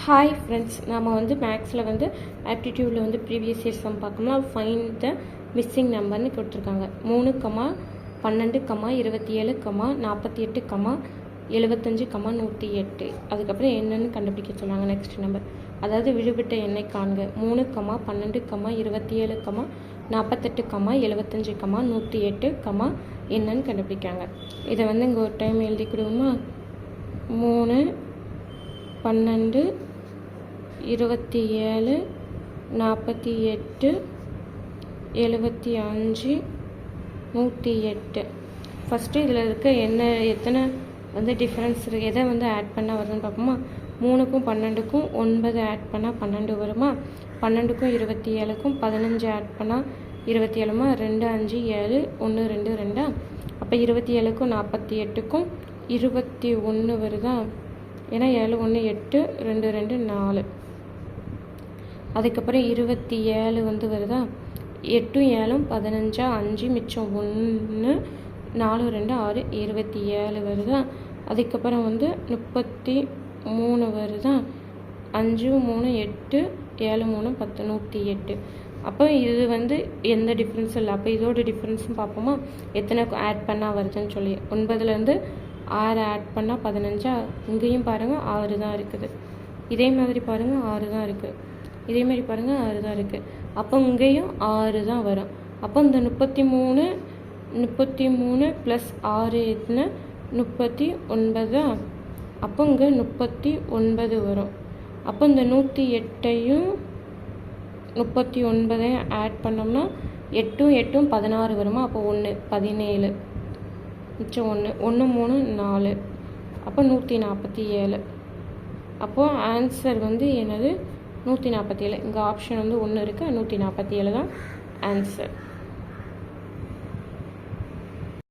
Hi friends, நாம் வந்து மேக்ஸில் வந்து ஆப்டிடியூடில் வந்து ப்ரீவியஸ் இயர் சம் பார்க்கணும்னா ஃபைண்ட் த மிஸ்ஸிங் நம்பர்னு கொடுத்துருக்காங்க. 3, 12, 27, 48, 75, 108. அதுக்கப்புறம் என்னென்னு கண்டுபிடிக்க சொன்னாங்க. நெக்ஸ்ட் நம்பர், அதாவது விடுபட்ட எண்ணை காண்க. 3, 12, 27, 48, 75, 108, என்னன்னு கண்டுபிடிக்காங்க. இதை வந்து இங்கே ஒரு டைம் எழுதி கொடுவோமா. 3, 12, 27, 48, 75, 108. ஃபஸ்ட்டு இதில் இருக்க எத்தனை வந்து டிஃப்ரென்ஸ் இருக்குது, எதை வந்து ஆட் பண்ணால் வருதுன்னு பார்ப்போமா. 3க்கும் 12க்கும் 9 ஆட் பண்ணால் 12 வருமா. 12க்கும் 27க்கும் 15 ஆட் பண்ணால் 27மா. 2, 5, 7, 1, 2, 2. அப்போ 27க்கும் 48க்கும் 21 வருதா. ஏன்னா 7, 1, 8, 2, 2, 4. அதுக்கப்புறம் 27 வந்து வருதா. 8, 7, 15, 5 மிச்சம் 1, 4, 2, 6, 27 வருதா. அதுக்கப்புறம் வந்து 33 வருதா. 5, 3, 8, 7, 3, 10, 108. அப்போ இது வந்து எந்த டிஃப்ரென்ஸும் இல்லை. அப்போ இதோட டிஃப்ரென்ஸும் பார்ப்போமா. எத்தனை ஆட் பண்ணால் வருதுன்னு சொல்லி. 9லேருந்து 6 ஆட் பண்ணால் 15. இங்கேயும் பாருங்கள் 6 தான் இருக்குது. இதே மாதிரி பாருங்கள் 6 தான் இருக்குது. இதே மாதிரி பாருங்கள் 6 தான் இருக்குது. அப்போ இங்கேயும் 6 தான் வரும். அப்போ இந்த 33 ப்ளஸ் 6 எத்தனை, 39. அப்போ இங்கே 39 வரும். அப்போ இந்த 108ஐயும் 39ஐயும் ஆட் பண்ணோம்னா 8ம் 8ம் 16 வருமா. அப்போ 1, 17 மிச்சம் 1, 1, 3, 4. அப்போ 147. அப்போது ஆன்சர் வந்து என்னது, 147. இங்கே ஆப்ஷன் வந்து 1 இருக்குது. 147 தான் ஆன்சர்.